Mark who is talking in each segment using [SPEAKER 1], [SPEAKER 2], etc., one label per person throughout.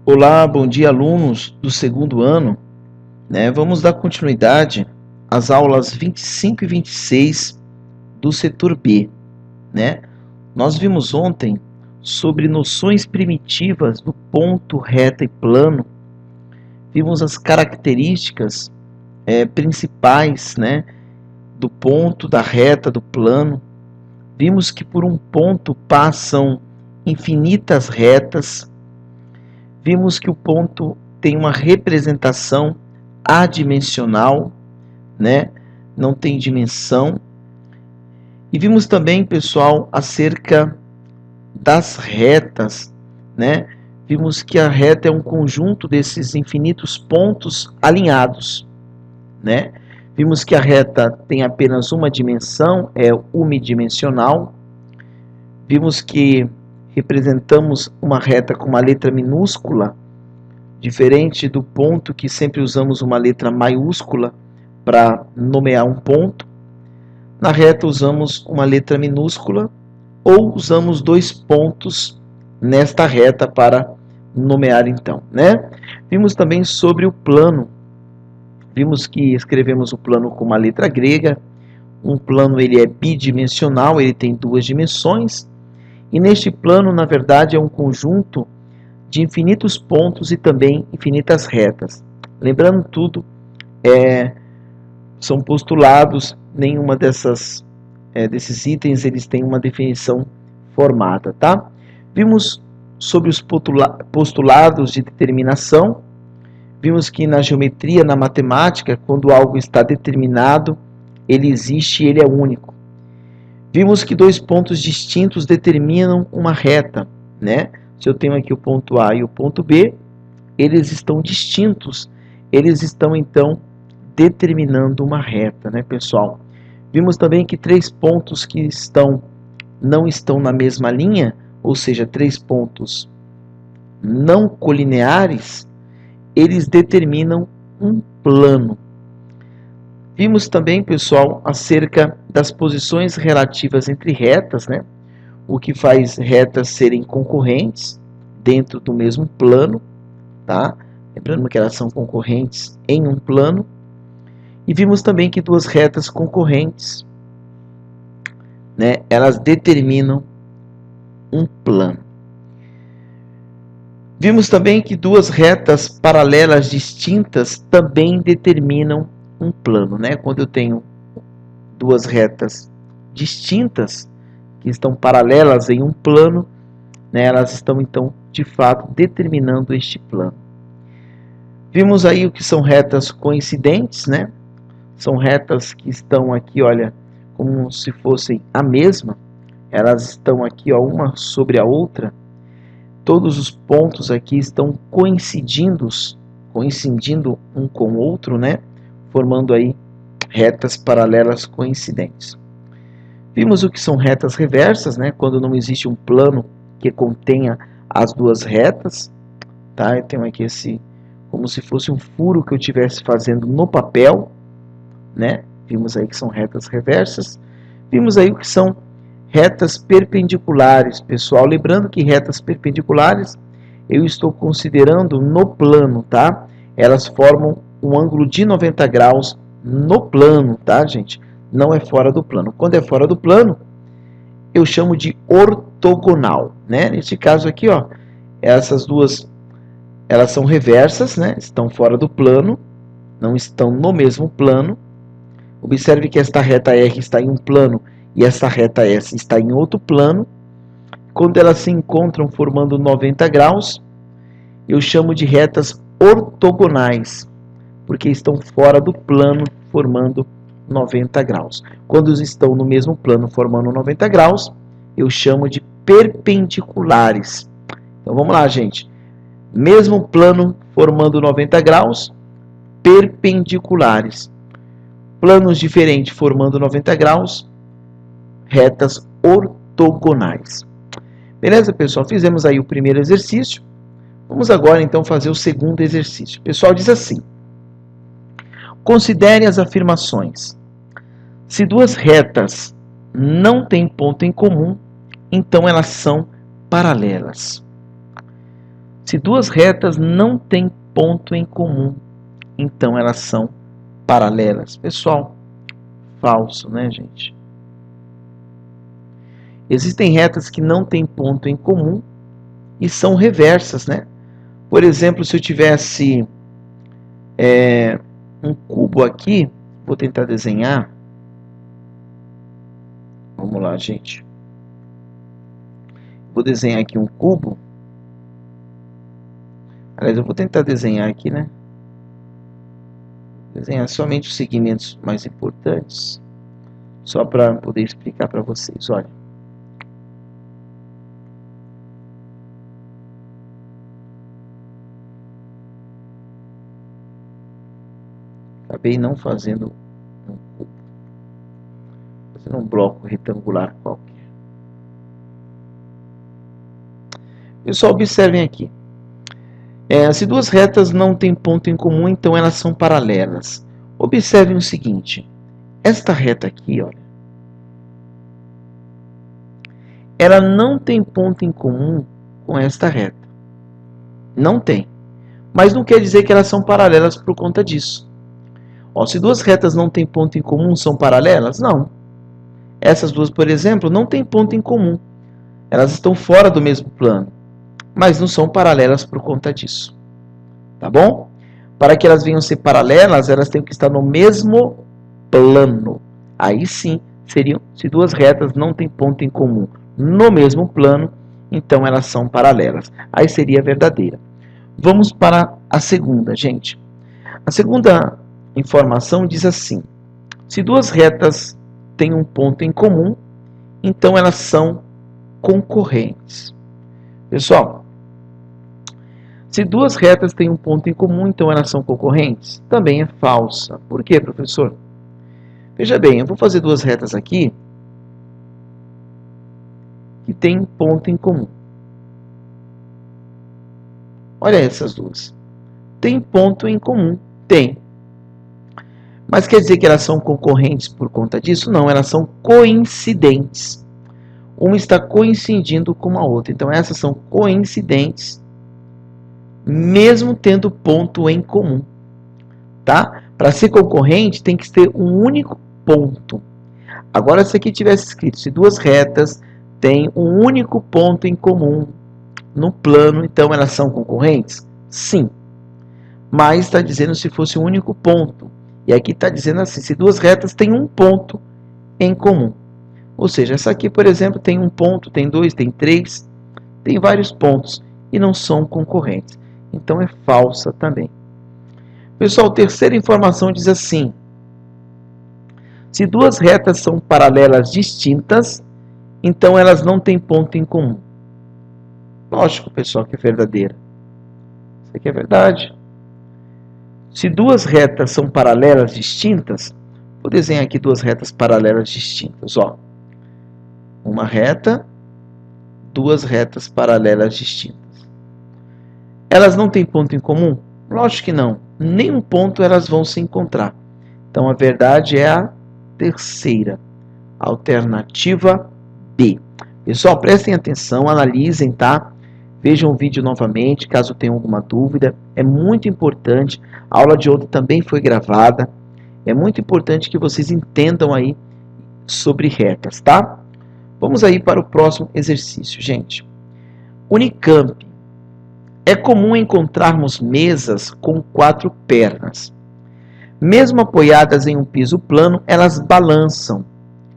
[SPEAKER 1] Olá, bom dia, alunos do segundo ano. Vamos dar continuidade às aulas 25 e 26 do setor B. Nós vimos ontem sobre noções primitivas do ponto, reta e plano. Vimos as características principais, do ponto, da reta, do plano. Vimos que por um ponto passam infinitas retas. Vimos que o ponto tem uma representação adimensional, não tem dimensão. E vimos também, pessoal, acerca das retas, Vimos que a reta é um conjunto desses infinitos pontos alinhados, Vimos que a reta tem apenas uma dimensão, é unidimensional. Vimos que representamos uma reta com uma letra minúscula, diferente do ponto que sempre usamos uma letra maiúscula para nomear um ponto. Na reta usamos uma letra minúscula ou usamos dois pontos nesta reta para nomear então, Vimos também sobre o plano. Vimos que escrevemos o plano com uma letra grega. Um plano ele é bidimensional, ele tem duas dimensões. E neste plano, na verdade, é um conjunto de infinitos pontos e também infinitas retas. Lembrando tudo, são postulados, nenhuma desses itens eles têm uma definição formada, tá? Vimos sobre os postulados de determinação. Vimos que na geometria, na matemática, quando algo está determinado, ele existe e ele é único. Vimos que dois pontos distintos determinam uma reta, Se eu tenho aqui o ponto A e o ponto B, eles estão distintos, eles estão então determinando uma reta, pessoal? Vimos também que três pontos que não estão na mesma linha, ou seja, três pontos não colineares, eles determinam um plano. Vimos também, pessoal, acerca das posições relativas entre retas, O que faz retas serem concorrentes dentro do mesmo plano, tá? Lembrando que elas são concorrentes em um plano. E vimos também que duas retas concorrentes, elas determinam um plano. Vimos também que duas retas paralelas distintas também determinam um plano, Quando eu tenho duas retas distintas que estão paralelas em um plano, elas estão então de fato determinando este plano. Vimos aí o que são retas coincidentes, São retas que estão aqui, olha, como se fossem a mesma. Elas estão aqui, ó, uma sobre a outra. Todos os pontos aqui estão coincidindo um com o outro, Formando aí retas paralelas coincidentes. Vimos o que são retas reversas, Quando não existe um plano que contenha as duas retas, tá? Eu tenho aqui como se fosse um furo que eu estivesse fazendo no papel, Vimos aí que são retas reversas. Vimos aí o que são retas perpendiculares, pessoal. Lembrando que retas perpendiculares eu estou considerando no plano, tá? Elas formam um ângulo de 90 graus no plano, tá, gente? Não é fora do plano. Quando é fora do plano, eu chamo de ortogonal, Nesse caso aqui, ó, essas duas, elas são reversas, Estão fora do plano, não estão no mesmo plano. Observe que esta reta R está em um plano e esta reta S está em outro plano. Quando elas se encontram formando 90 graus, eu chamo de retas ortogonais, porque estão fora do plano formando 90 graus. Quando estão no mesmo plano formando 90 graus, eu chamo de perpendiculares. Então vamos lá, gente. Mesmo plano formando 90 graus, perpendiculares. Planos diferentes formando 90 graus, retas ortogonais. Beleza, pessoal? Fizemos aí o primeiro exercício. Vamos agora, então, fazer o segundo exercício. O pessoal diz assim: considere as afirmações. Se duas retas não têm ponto em comum, então elas são paralelas. Se duas retas não têm ponto em comum, então elas são paralelas. Pessoal, falso, né, gente? Existem retas que não têm ponto em comum e são reversas, né? Por exemplo, se eu tivesse um cubo aqui, vou tentar desenhar. Vamos lá, gente. Vou desenhar aqui um cubo. Aliás, eu vou tentar desenhar aqui, né? Desenhar somente os segmentos mais importantes. Só para poder explicar para vocês, olha. Acabei não fazendo um cubo. Fazendo um bloco retangular qualquer. Pessoal, observem aqui. Se duas retas não têm ponto em comum, então elas são paralelas. Observem o seguinte. Esta reta aqui, olha. Ela não tem ponto em comum com esta reta. Não tem. Mas não quer dizer que elas são paralelas por conta disso. Ó, se duas retas não têm ponto em comum, são paralelas? Não. Essas duas, por exemplo, não têm ponto em comum. Elas estão fora do mesmo plano. Mas não são paralelas por conta disso. Tá bom? Para que elas venham ser paralelas, elas têm que estar no mesmo plano. Aí sim, seriam, se duas retas não têm ponto em comum no mesmo plano, então elas são paralelas. Aí seria verdadeira. Vamos para a segunda, gente. A segunda informação diz assim: se duas retas têm um ponto em comum, então elas são concorrentes. Pessoal, se duas retas têm um ponto em comum, então elas são concorrentes? Também é falsa. Por quê, professor? Veja bem, eu vou fazer duas retas aqui que têm ponto em comum. Olha essas duas. Tem ponto em comum? Tem. Mas quer dizer que elas são concorrentes por conta disso? Não, elas são coincidentes. Uma está coincidindo com a outra. Então essas são coincidentes, mesmo tendo ponto em comum. Tá? Para ser concorrente tem que ter um único ponto. Agora, se aqui tivesse escrito, se duas retas têm um único ponto em comum no plano, então elas são concorrentes? Sim. Mas está dizendo se fosse um único ponto. E aqui está dizendo assim, se duas retas têm um ponto em comum. Ou seja, essa aqui, por exemplo, tem um ponto, tem dois, tem três, tem vários pontos e não são concorrentes. Então é falsa também. Pessoal, a terceira informação diz assim: se duas retas são paralelas distintas, então elas não têm ponto em comum. Lógico, pessoal, que é verdadeira. Isso aqui é verdade. Se duas retas são paralelas distintas, vou desenhar aqui duas retas paralelas distintas. Ó. Uma reta, duas retas paralelas distintas. Elas não têm ponto em comum? Lógico que não. Nenhum ponto elas vão se encontrar. Então a verdade é a terceira. Alternativa B. Pessoal, prestem atenção, analisem, tá? Vejam o vídeo novamente, caso tenham alguma dúvida. É muito importante. A aula de ontem também foi gravada. É muito importante que vocês entendam aí sobre retas, tá? Vamos aí para o próximo exercício, gente. Unicamp. É comum encontrarmos mesas com 4 pernas. Mesmo apoiadas em um piso plano, elas balançam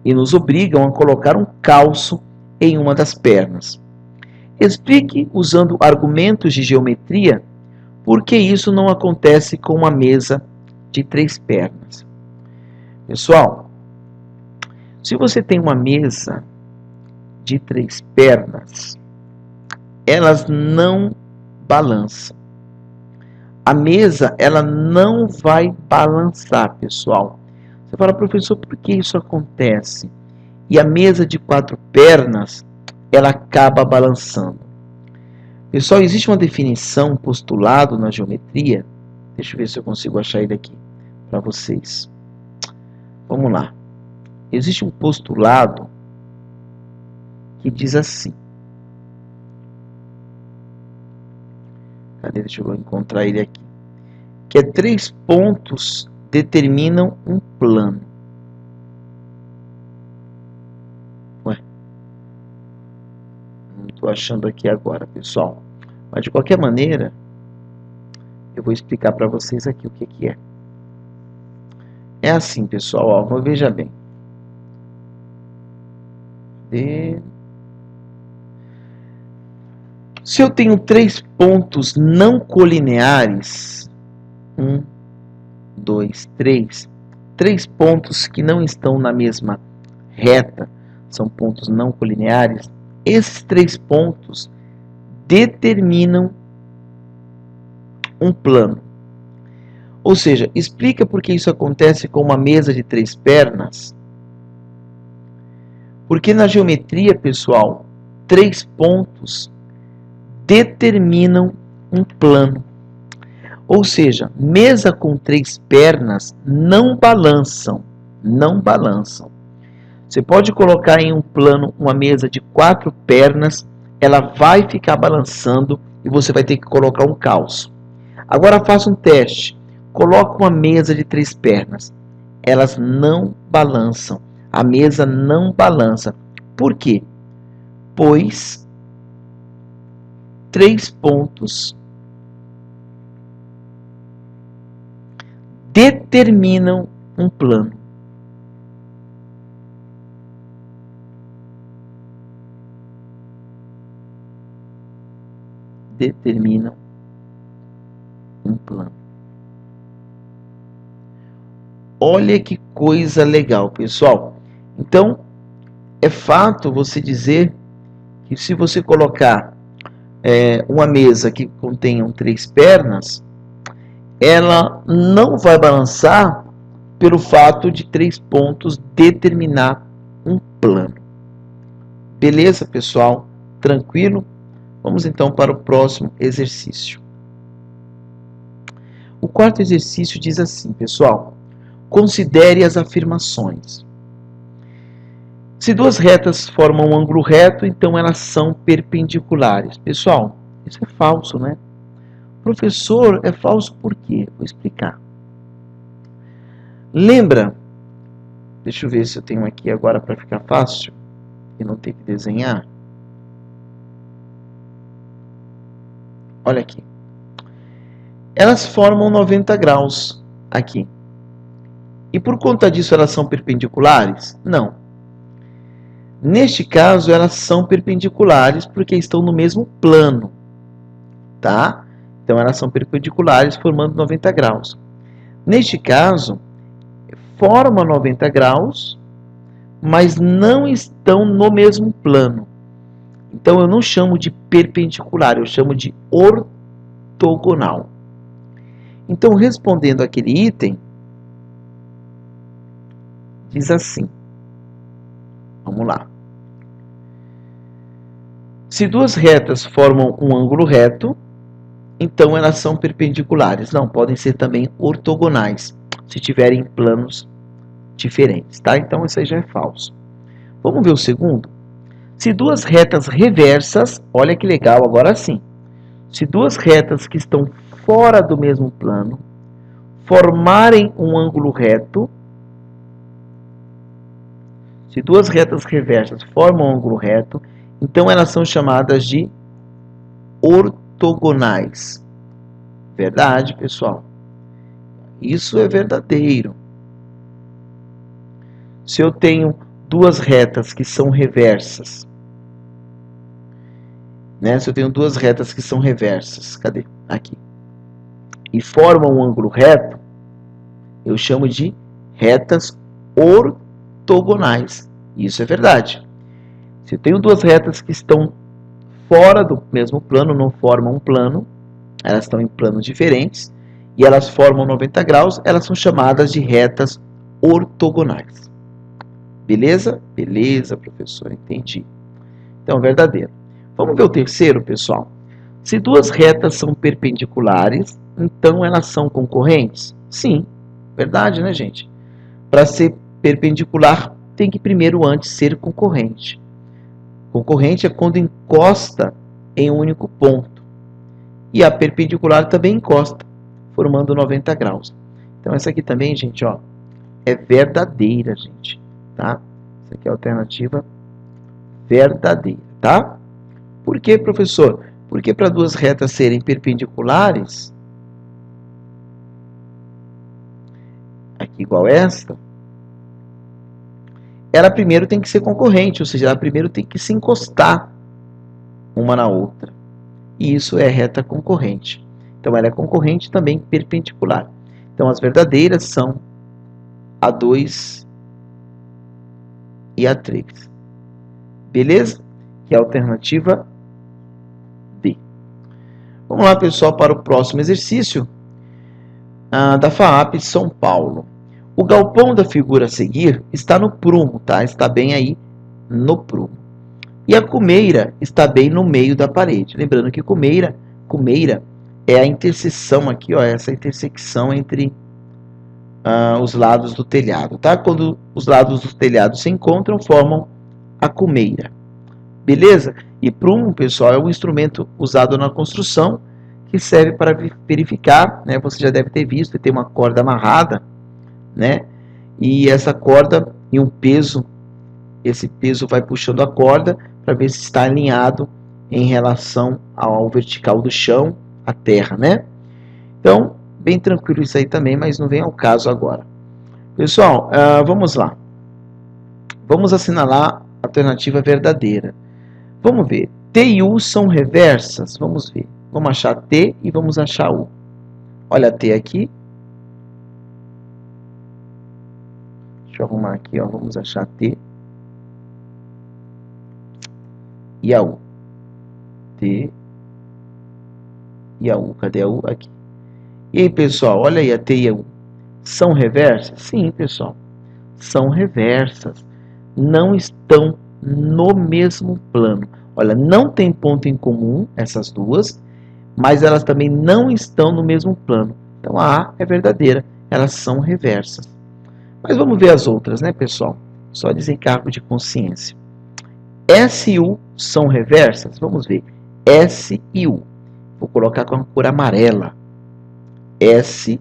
[SPEAKER 1] e nos obrigam a colocar um calço em uma das pernas. Explique, usando argumentos de geometria, por que isso não acontece com uma mesa de 3 pernas. Pessoal, se você tem uma mesa de 3 pernas, elas não balançam. A mesa, ela não vai balançar, pessoal. Você fala, professor, por que isso acontece? E a mesa de 4 pernas, ela acaba balançando. Pessoal, existe uma definição, um postulado na geometria. Deixa eu ver se eu consigo achar ele aqui para vocês. Vamos lá. Existe um postulado que diz assim: Cadê? Deixa eu encontrar ele aqui. Que é 3 pontos determinam um plano. Ué. Não estou achando aqui agora, pessoal. Mas de qualquer maneira, eu vou explicar para vocês aqui o que é. É assim, pessoal, ó, veja bem. Se eu tenho 3 pontos não colineares, 1, 2, 3, 3 pontos que não estão na mesma reta, são pontos não colineares, esses 3 pontos determinam um plano. Ou seja, explica por que isso acontece com uma mesa de 3 pernas. Porque na geometria, pessoal, 3 pontos determinam um plano. Ou seja, mesa com 3 pernas não balançam. Não balançam. Você pode colocar em um plano uma mesa de 4 pernas, ela vai ficar balançando e você vai ter que colocar um calço. Agora faça um teste. Coloque uma mesa de 3 pernas. Elas não balançam. A mesa não balança. Por quê? Pois 3 pontos determinam um plano. Determinam um plano. Olha que coisa legal, pessoal. Então, é fato você dizer que se você colocar uma mesa que contenha 3 pernas, ela não vai balançar pelo fato de 3 pontos determinar um plano. Beleza, pessoal? Tranquilo? Vamos então para o próximo exercício. O quarto exercício diz assim, pessoal: considere as afirmações. Se 2 retas formam um ângulo reto, então elas são perpendiculares. Pessoal, isso é falso, né? Professor, é falso por quê? Vou explicar. Lembra? Deixa eu ver se eu tenho aqui agora para ficar fácil e não ter que desenhar. Olha aqui. Elas formam 90 graus aqui. E por conta disso elas são perpendiculares? Não. Neste caso, elas são perpendiculares porque estão no mesmo plano, tá? Então, elas são perpendiculares formando 90 graus. Neste caso, formam 90 graus, mas não estão no mesmo plano. Então, eu não chamo de perpendicular, eu chamo de ortogonal. Então, respondendo aquele item, diz assim. Vamos lá. Se 2 retas formam um ângulo reto, então elas são perpendiculares. Não, podem ser também ortogonais, se tiverem planos diferentes, tá? Então isso aí já é falso. Vamos ver o segundo? Se 2 retas reversas, olha que legal, agora sim. Se 2 retas que estão fora do mesmo plano formarem um ângulo reto, se 2 retas reversas formam um ângulo reto, então elas são chamadas de ortogonais. Verdade, pessoal? Isso é verdadeiro. Se eu tenho 2 retas que são reversas, né? Se eu tenho 2 retas que são reversas, cadê? Aqui. E formam um ângulo reto, eu chamo de retas ortogonais. Isso é verdade. Se eu tenho 2 retas que estão fora do mesmo plano, não formam um plano, elas estão em planos diferentes, e elas formam 90 graus, elas são chamadas de retas ortogonais. Beleza? Beleza, professor, entendi. Então, verdadeiro. Vamos ver o terceiro, pessoal. Se 2 retas são perpendiculares, então elas são concorrentes? Sim, verdade, né, gente? Para ser perpendicular, tem que primeiro antes ser concorrente. Concorrente é quando encosta em um único ponto. e a perpendicular também encosta, formando 90 graus. Então essa aqui também, gente, ó, é verdadeira, gente, tá? Essa aqui é a alternativa verdadeira, tá? Por que, professor? Porque para duas retas serem perpendiculares, aqui igual esta, ela primeiro tem que ser concorrente, ou seja, ela primeiro tem que se encostar uma na outra. E isso é reta concorrente. Então ela é concorrente também perpendicular. Então as verdadeiras são a 2 e a 3. Beleza? Que é a alternativa D. Vamos lá, pessoal, para o próximo exercício da FAAP São Paulo. O galpão da figura a seguir está no prumo, tá? Está bem aí no prumo. E a cumeira está bem no meio da parede. Lembrando que cumeira é a interseção aqui, ó, essa intersecção entre os lados do telhado, tá? Quando os lados do telhado se encontram, formam a cumeira. Beleza? E prumo, pessoal, é um instrumento usado na construção que serve para verificar, né? Você já deve ter visto, tem uma corda amarrada, né? E essa corda e um peso, esse peso vai puxando a corda para ver se está alinhado em relação ao vertical do chão, a terra, né? Então, bem tranquilo isso aí também, mas não vem ao caso agora. Pessoal, vamos lá. Vamos assinalar a alternativa verdadeira. Vamos ver. T e U são reversas? Vamos ver. Vamos achar T e vamos achar U. Olha a T aqui. Deixa eu arrumar aqui, ó. Vamos achar T e a U. T e a U. Cadê a U? Aqui. E aí, pessoal, olha aí a T e a U. São reversas? Sim, pessoal. São reversas. Não estão no mesmo plano. Olha, não tem ponto em comum essas duas, mas elas também não estão no mesmo plano. Então a A é verdadeira. Elas são reversas. Mas vamos ver as outras, né, pessoal? Só desencargo de consciência. S e U são reversas? Vamos ver. S e U. Vou colocar com a cor amarela. S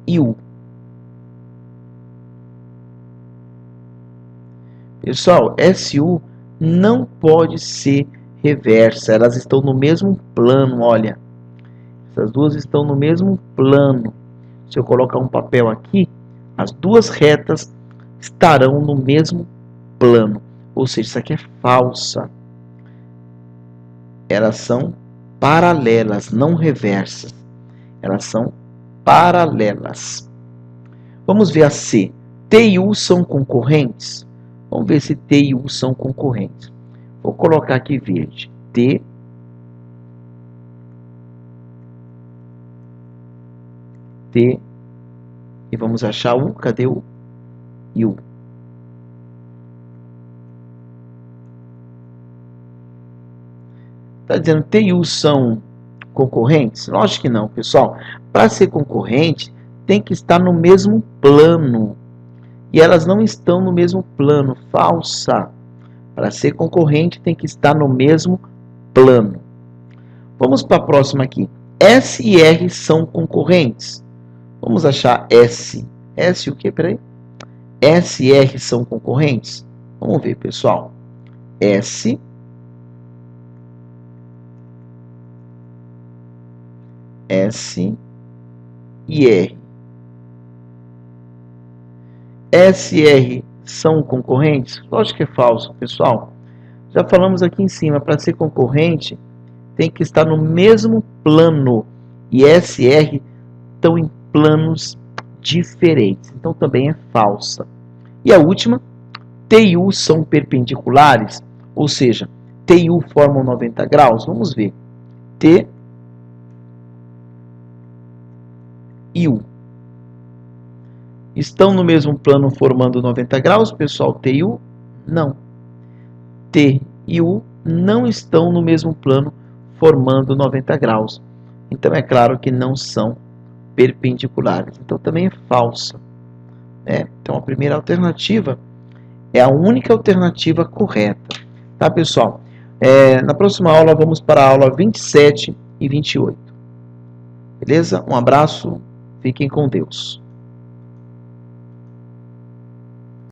[SPEAKER 1] e U. Pessoal, S e U não pode ser reversa. Elas estão no mesmo plano, olha. Essas duas estão no mesmo plano. Se eu colocar um papel aqui, as duas retas estarão no mesmo plano. Ou seja, isso aqui é falsa. Elas são paralelas, não reversas. Elas são paralelas. Vamos ver a C. T e U são concorrentes? Vamos ver se T e U são concorrentes. Vou colocar aqui verde. T e vamos achar U. Cadê U? E U. Está dizendo T e U são concorrentes? Lógico que não, pessoal. Para ser concorrente, tem que estar no mesmo plano. E elas não estão no mesmo plano. Falsa. Para ser concorrente, tem que estar no mesmo plano. Vamos para a próxima aqui. S e R são concorrentes? Vamos achar S. S o quê? Peraí. S e R são concorrentes? Vamos ver, pessoal. S e R. S e R são concorrentes? Lógico que é falso, pessoal. Já falamos aqui em cima, para ser concorrente, tem que estar no mesmo plano. E S e R estão em planos diferentes. Então também é falsa. E a última, T e U são perpendiculares? Ou seja, T e U formam 90 graus? Vamos ver. T e U estão no mesmo plano formando 90 graus, pessoal? T e U? Não. T e U não estão no mesmo plano formando 90 graus. Então é claro que não são perpendiculares. Então também é falsa. Então a primeira alternativa é a única alternativa correta. Tá, pessoal? Na próxima aula vamos para a aula 27 e 28. Beleza? Um abraço, fiquem com Deus.